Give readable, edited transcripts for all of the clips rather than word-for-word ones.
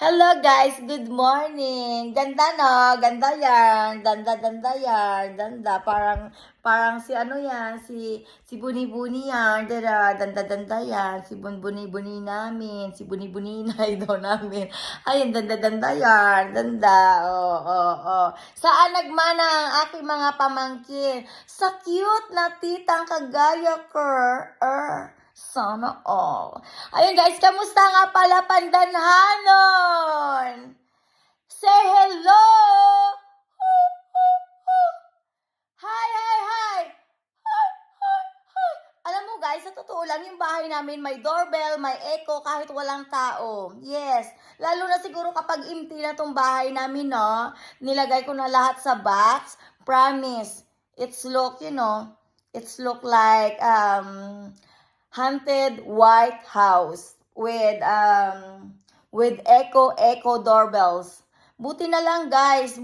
Hello guys, good morning. Ganda no, ganda yan. Ganda yan. Ganda. Parang si ano yan, si Buni-Buni yan. Ganda yan. Si Buni-Buni namin, si Buni-Buni na ito namin. Ay, ganda yan. Ganda. Saan nagmana ang aking mga pamangkin? Sa cute na titang kagaya ko. Sana all. Ayun guys, kamusta nga pala Pandanhanon? Say hello! Hi! Alam mo guys, sa totoo lang, yung bahay namin may doorbell, may echo, kahit walang tao. Yes. Lalo na siguro kapag empty na tong bahay namin, no? Nilagay ko na lahat sa box. Promise. It's look like, haunted white house with echo doorbells. Buti na lang guys.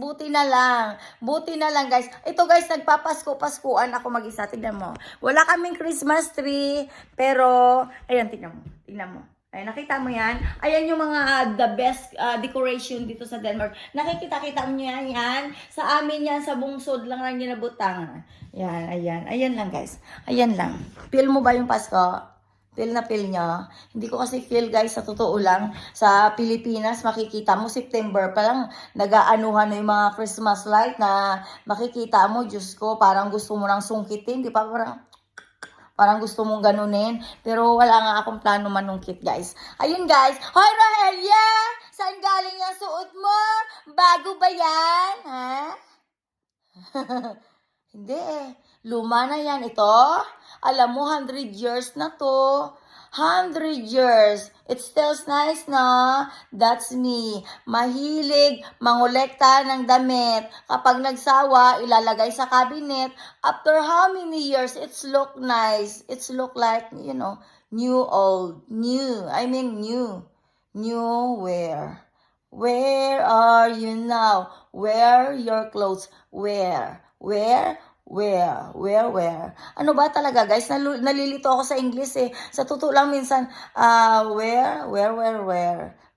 Ito guys, nagpapaskuan ako mag-isa. Tignan mo. Wala kaming Christmas tree, pero ayan, tignan mo. Ay, nakita mo yan? Ayan yung mga the best decoration dito sa Denmark. Nakikita mo yan? Sa amin yan, sa bungsod lang lang ginabutang. Ayan lang guys. Ayan lang. Feel mo ba yung Pasko? Feel na feel nyo? Hindi ko kasi feel guys, sa totoo lang. Sa Pilipinas, makikita mo, September pa lang, nag-aanuhan na yung mga Christmas light na makikita mo, Diyos ko, parang gusto mo nang sungkitin, di ba? Parang gusto mong ganunin. Pero wala nga akong plano manungkit, guys. Ayun, guys. Hoy, Rohelia! Saan galing yung suot mo? Bago ba yan? Ha? Hindi eh. Luma na yan. Ito? Alam mo, 100 years na to. 100 years. It still nice, no? That's me. Mahilig mangolekta ng damit. Kapag nagsawa, ilalagay sa cabinet. After how many years, it's look nice. It's look like, new old. New. I mean new. New where? Where are you now? Where your clothes? Where? Ano ba talaga guys? Nalilito ako sa English eh. Sa totoo lang minsan, where?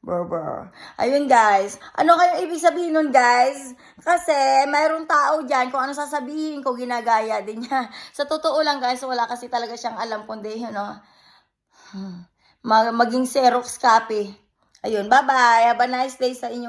Brr. Ayun guys. Ano kayong ibig sabihin nun guys? Kasi mayroong tao dyan, kung ano sasabihin ko, ginagaya din niya. Sa totoo lang guys, wala kasi talaga siyang alam kundi, maging Xerox copy. Ayun, bye-bye. Have a nice day sa inyong